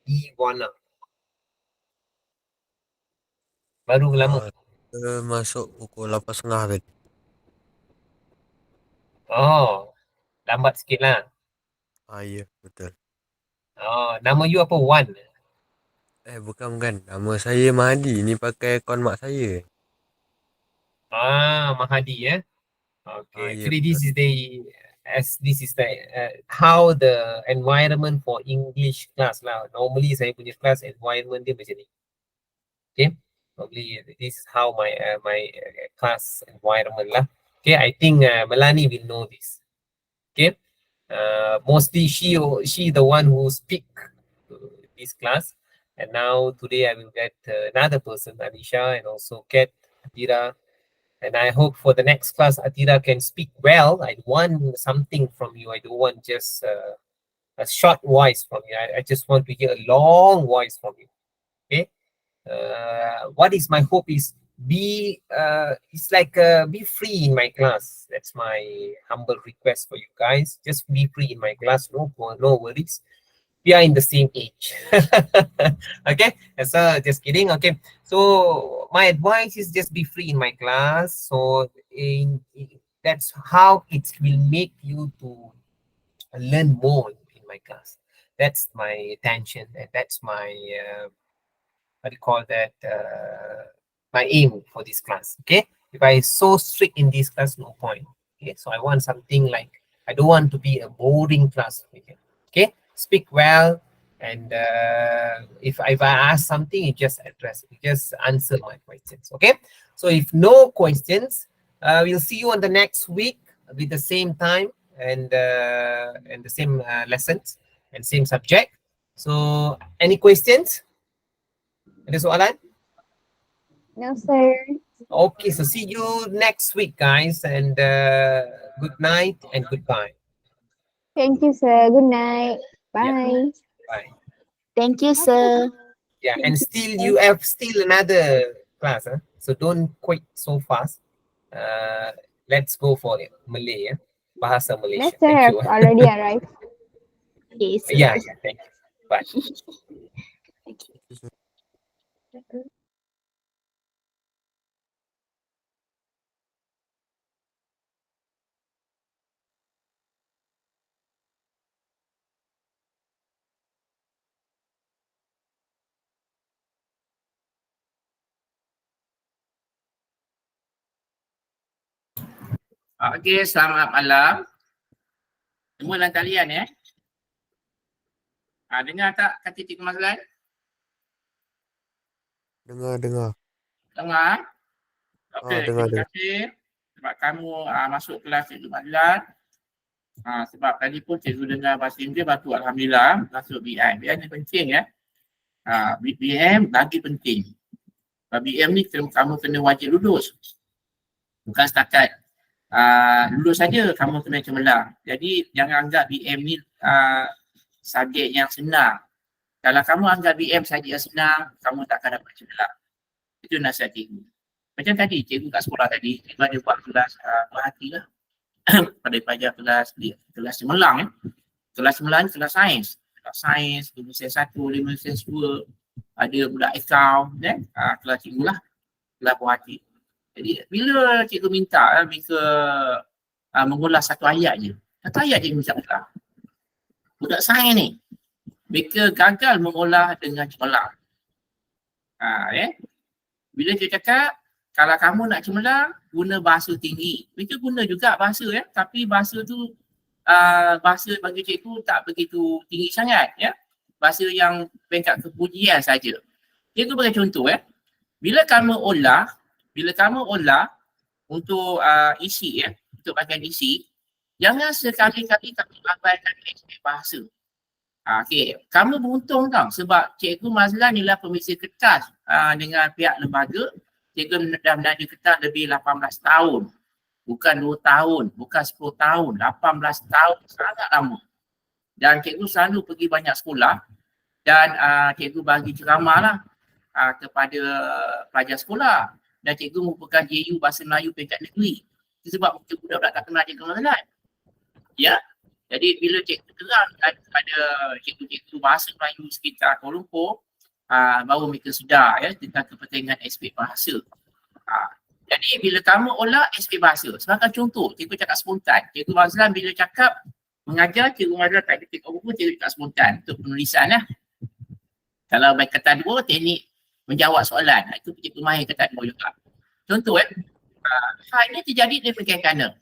Iwana. Baru ke lama? Masuk pukul 8.30 tadi. Oh, lambat sikit lah. Ya, betul. Oh, nama you apa? Wan? Bukan. Nama saya Mahdi. Ni pakai akaun mak saya. Mahadi ya. Okay, Ya, actually betul. this is the how the environment for English class lah. Normally saya punya class environment dia macam ni. Okay, probably this is how my class environment lah. Okay, I think Melanie will know this. Okay, mostly she the one who speak to this class, and now today I will get another person, Anisha, and also Kat, Atira. And I hope for the next class, Atira can speak well. I want something from you. I don't want just a short voice from you. I just want to hear a long voice from you. Okay. What is my hope is it's like be free in my class. That's my humble request for you guys. Just be free in my class. No worries. We are in the same age. Okay, so just kidding. Okay, so my advice is just be free in my class. So that's how it will make you to learn more in my class. That's my intention, and that's my what do you call that, my aim for this class. Okay, if I so strict in this class, no point. Okay, so I want something like, I don't want to be a boring class. Okay, speak well, and if I ask something, you just address it, you just answer my questions. Okay, so if no questions, we'll see you on the next week with the same time and the same lessons and same subject. So any questions? Ada soalan? No, sir. Okay, so see you next week, guys, and good night and goodbye. Thank you, sir. Good night. Yeah. Bye. Bye. Thank you, sir. Yeah, Thank and you, still sir. you have still another class, huh? So don't quit so fast. Let's go for it. Malay, yeah? Bahasa Yes, Malaysia. sir. Thank I've you. already arrived. Okay, sir. Yeah, thank you. Bye. Okay. Okey, selamat malam. Semua dalam talian ya. Dengar tak kata Cikgu Mazlan? Dengar. Dengar? Okey, Dengar. terima kasih sebab kamu masuk kelas Cikgu Mazlan. Sebab tadi pun Cikgu dengar bahasa Inggeris, batu alhamdulillah masuk BM. BM ni penting ya. BM lagi penting. BM ni kamu kena wajib lulus. Bukan setakat lulus saja kamu kena cemerlang. Jadi jangan anggap BM ni subjek yang senang. Kalau kamu anggap BM saja yang senang, kamu tak akan dapat cemerlang. Itu nasihat cikgu. Macam tadi, cikgu kat sekolah tadi, cikgu ada buat kelas berhati lah. Pada pelajar kelas cemerlang ya. Kelas cemerlang, kelas sains. Kelas sains, lulusan 1, lulusan 2, ada pula account, kelas cikgu lah. Kelas berhati. Jadi bila cikgu minta mereka mengulas satu ayat je. Satu ayat je minta ulang. Budak sains ni, mereka gagal mengolah dengan cemerlang. Bila dia cakap, kalau kamu nak cemerlang, guna bahasa tinggi. Mereka guna juga bahasa ya, tapi bahasa tu bahasa bagi cikgu tak begitu tinggi sangat ya. Bahasa yang peringkat kepujian saja. Cikgu bagi contoh ya. Bila kamu olah untuk isi ya, untuk bagian isi, jangan sekali-kali kamu abaikan aspek bahasa. Okey, kamu beruntung tau sebab Cikgu Mazlan ialah pemeriksa kertas dengan pihak lembaga. Cikgu dah menandu kertas lebih 18 tahun. Bukan 2 tahun, bukan 10 tahun, 18 tahun, sangat lama. Dan cikgu selalu pergi banyak sekolah dan cikgu bagi ceramah lah kepada pelajar sekolah. Dan cikgu merupakan JU Bahasa Melayu peringkat negeri. Itu sebab budak-budak tak kenal Cikgu Mazlan. Ya. Jadi bila cikgu terangkan kepada cikgu-cikgu bahasa Melayu sekitar Kuala Lumpur, baru mereka sedar ya tentang kepentingan aspek bahasa. Jadi bila kamu olah aspek bahasa, sebagai contoh, cikgu cakap spontan. Cikgu Mazlan bila cakap mengajar, Cikgu Mazlan tak ketik buku, cikgu cakap spontan untuk penulisan lah. Kalau baik kata 2, teknik menjawab soalan. Itu cikgu mahir kata 2 juga. Contoh hal ini terjadi dari kerana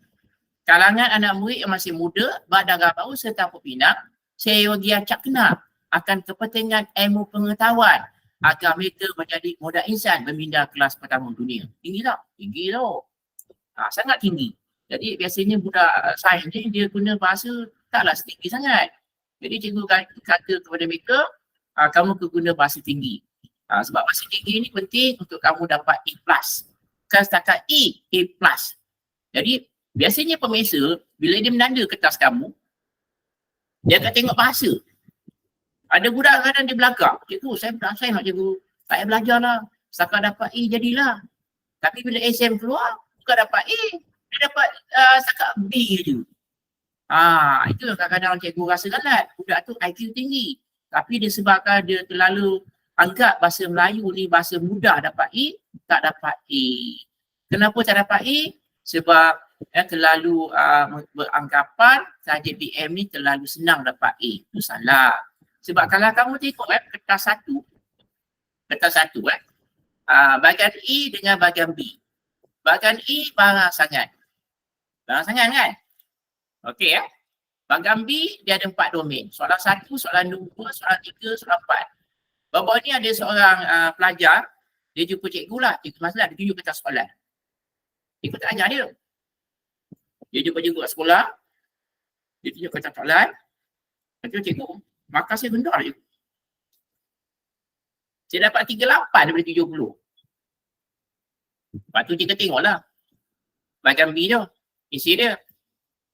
kalangan anak murid yang masih muda, berdagang baru serta Pinang, saya bagi acak kenal akan kepentingan ilmu pengetahuan agar mereka menjadi modal insan berminda kelas pertama dunia. Tinggi tak? Tinggi tau. Sangat tinggi. Jadi biasanya budak sains ni dia guna bahasa taklah setinggi sangat. Jadi cikgu kata kepada mereka, kamu guna bahasa tinggi. Sebab bahasa tinggi ni penting untuk kamu dapat A+. Bukan setakat A+. Jadi biasanya pemirsa, bila dia menanda kertas kamu, dia akan tengok bahasa. Ada budak kadang dia belagak. Cikgu, saya nak cikgu. Tak payah belajar lah. Setakat dapat A jadilah. Tapi bila exam keluar, bukan dapat A, dia dapat setakat B je. Itu kadang-kadang cikgu rasa galat. Budak tu IQ tinggi. Tapi disebabkan dia terlalu anggap bahasa Melayu ni bahasa mudah dapat A, tak dapat A. Kenapa tak dapat A? Sebab terlalu beranggapan saja BM ni terlalu senang dapat A. Itu salah. Sebab kalau kamu tengok kertas satu, bahagian A dengan bahagian B. Bahagian A barang sangat. Barang sangat kan? Okey ya. Bahagian B dia ada 4 domain. Soalan 1, soalan 2, soalan 3, soalan 4. Baru ni ada seorang pelajar, dia jumpa cikgu lah. Cikgu masalah, dia tunjuk kertas soalan. Cikgu tak ajar dia. Dia jumpa cikgu kat sekolah, dia tunjuk kertas soalan. Lepas tu cikgu, markah saya rendah je. Saya dapat 38 daripada 70. Lepas tu cikgu tengoklah. Bahagian B tu, isi dia.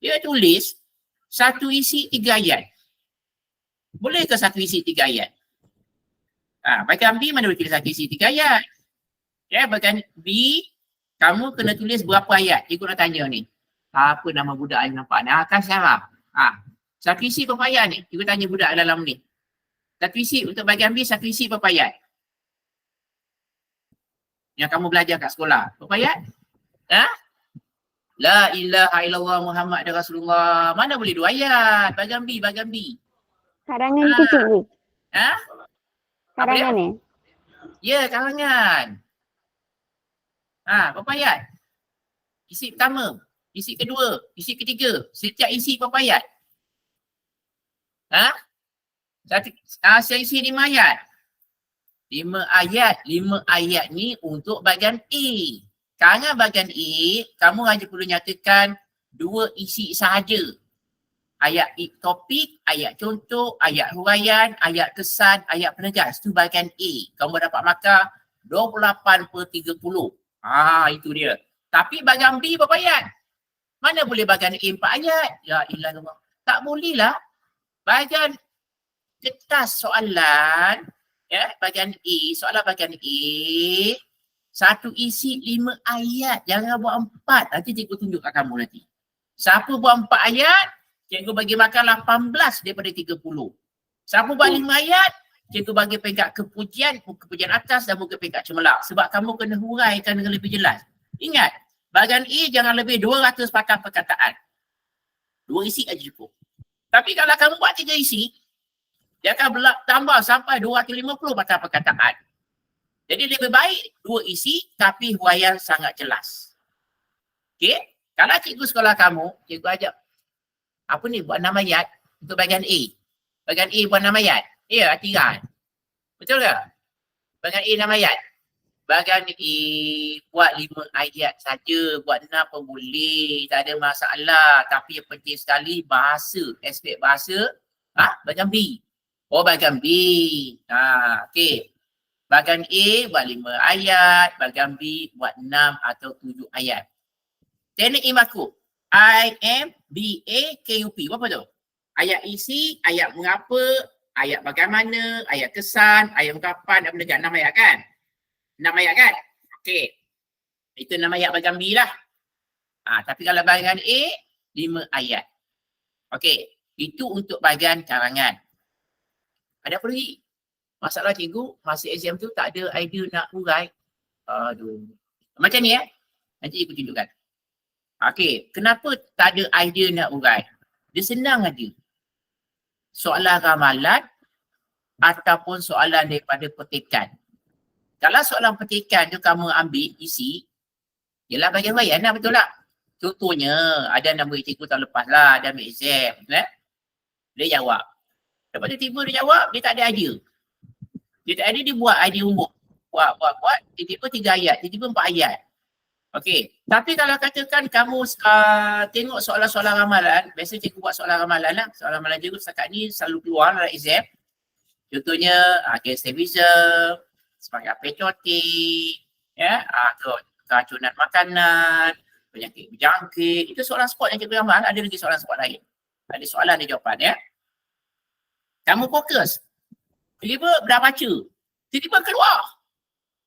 Dia tulis satu isi 3 ayat. Boleh ke satu isi 3 ayat? Bahagian B mana boleh tulis satu isi 3 ayat? Bahagian B, kamu kena tulis berapa ayat? Cikgu nak tanya ni. Apa nama budak yang nampak ni? Kan sekarang. Satu isi berapa ayat ni? Cikgu tanya budak dalam ni. Satu isi untuk bahagian B, satu isi berapa ayat? Yang kamu belajar kat sekolah. Berapa ayat? La ilaha illallah Muhammad Rasulullah. Mana boleh 2 ayat? Bahagian B. Karangan ke cikgu? Karangan ni? Ya, karangan. Berapa ayat? Isi pertama, isi kedua, isi ketiga. Setiap isi berapa ayat? Saya isi 5 ayat. 5 ayat ni untuk bahagian A. Karangan bahagian A, kamu hanya perlu nyatakan 2 isi sahaja. Ayat topik, ayat contoh, ayat huraian, ayat kesan, ayat penegas. Itu bahagian A. Kamu dapat markah 28/30. Itu dia. Tapi bahagian B berapa ayat? Mana boleh bahagian A 4 ayat? Ya ilallah. Tak boleh lah. Bahagian kertas soalan, bahagian A, soalan bahagian A, satu isi 5 ayat. Jangan buat 4. Nanti cikgu tunjuk kat kamu nanti. Siapa buat 4 ayat, cikgu bagi makan 18 daripada 30. Siapa buat 5 ayat, cikgu bagi peringkat kepujian atas dan muka peringkat cemerlang. Sebab kamu kena huraikan dengan lebih jelas. Ingat, bahagian A jangan lebih 200 patah perkataan. 2 isi aja cukup. Tapi kalau kamu buat 3 isi, dia akan tambah sampai 250 patah perkataan. Jadi lebih baik 2 isi tapi huraian sangat jelas. Okey? Kalau cikgu sekolah kamu, cikgu ajak apa ni buat 6 ayat untuk bahagian A. Bahagian A buat 6 ayat. Ya, latihan. Betul ke? Bahagian A 6 ayat. Bahagian A buat 5 ayat saja, buat 6 pun boleh, tak ada masalah. Tapi yang penting sekali bahasa, aspek bahasa, bahagian B. Bahagian B. Okey. Bahagian A buat 5 ayat, bahagian B buat 6 atau 7 ayat. Teknik imaku. IMBAKUP. Berapa tu? Ayat isi, ayat mengapa, ayat bagaimana, ayat kesan, ayat ungkapan dan penegas. 6 ayat kan? 6 ayat kan? Okey. Itu 6 ayat bahagian B lah. Tapi kalau bahagian A, 5 ayat. Okey. Itu untuk bahagian karangan. Ada apa lagi? Masalah cikgu, masa exam tu tak ada idea nak urai. Aduh. Macam ni nanti cikgu tunjukkan. Okey, kenapa tak ada idea nak urai? Dia senang aja. Soalan ramalan ataupun soalan daripada petikan. Kalau soalan petikan tu kamu ambil isi, ialah bahagian huraian lah, betul tak? Contohnya, ada nama cikgu tahun lepas lah, dia ambil exam. Dia jawab. Lepas tu tiba dia jawab, dia tak ada idea. Dia tak ada, dia buat idea umum. Buat. Tiba-tiba 3 ayat, tiba-tiba 4 ayat. Okey. Tapi kalau katakan kamu tengok soalan-soalan ramalan, biasa cikgu buat soalan ramalan lah. Soalan ramalan cikgu setakat ni selalu keluar dalam exam. Contohnya, gangsterism, sebagai patriotik, keracunan makanan, penyakit berjangkit. Itu soalan spot yang cikgu ramal. Ada lagi soalan spot lain. Ada soalan dan jawapan Kamu fokus. Tiba-tiba dah baca. Tiba-tiba keluar.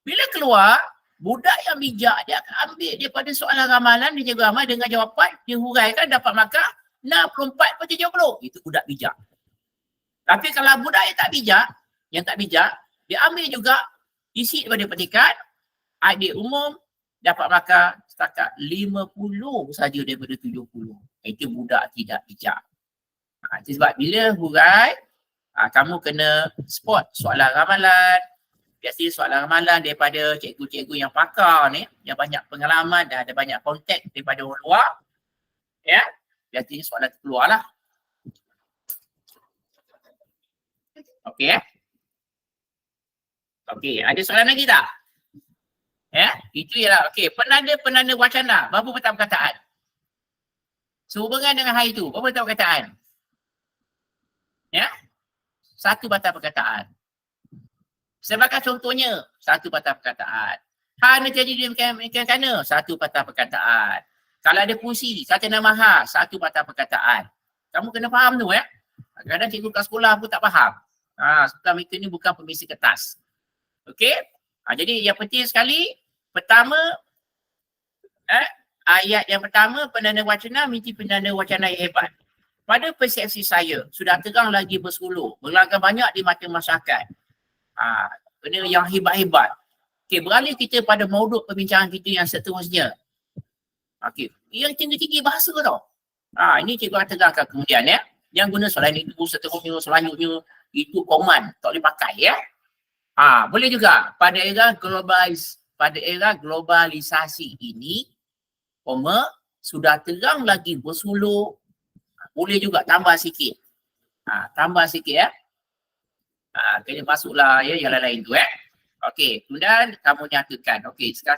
Bila keluar, Budak yang bijak, dia akan ambil daripada soalan ramalan, dia jaga ramal dengan jawapan, dia huraikan dapat markah 64/70. Itu budak bijak. Tapi kalau budak yang tak bijak, dia ambil juga isi daripada petikan, adik umum, dapat markah setakat 50 saja daripada 70. Itu budak tidak bijak. Itu sebab bila hurai, kamu kena spot soalan ramalan. Biasanya soalan ramalan daripada cikgu-cikgu yang pakar ni, yang banyak pengalaman dan ada banyak kontak daripada orang luar. Ya, biasanya soalan tu keluar lah. Okey. Okey, ada soalan lagi tak? Ya, itu ialah okey, penanda wacana, berapa patah perkataan? Sehubungan dengan hari itu, berapa patah perkataan? Ya? 1 patah perkataan. Sebagai contohnya, 1 patah perkataan. Ha nak jadi demikian kerana 1 patah perkataan. Kalau ada puisi, kata nama ha, 1 patah perkataan. Kamu kena faham tu ya. Kadang-kadang cikgu kat sekolah pun tak faham. Sebab mereka ni bukan pemisi kertas. Okey? Jadi yang penting sekali, pertama, ayat yang pertama, penanda wacana, mesti penanda wacana yang hebat. Pada persepsi saya, sudah terang lagi bersuluh, berlagak banyak di mata masyarakat. Benda yang hebat-hebat. Okey, beralih kita pada mauduk perbincangan kita yang seterusnya. Okey, yang tinggi-tinggi bahasa tau. Ini cikgu akan terangkan kemudian ya. Yang guna soalan itu, seterusnya, selanjutnya, itu command, tak boleh pakai ya. Boleh juga pada era globalisasi ini, sudah terang lagi bersuluh, boleh juga tambah sikit. Tambah sikit ya. Kena masuklah ya yang lain-lain tu Okey, kemudian kamu nyatakan. Okey, sekarang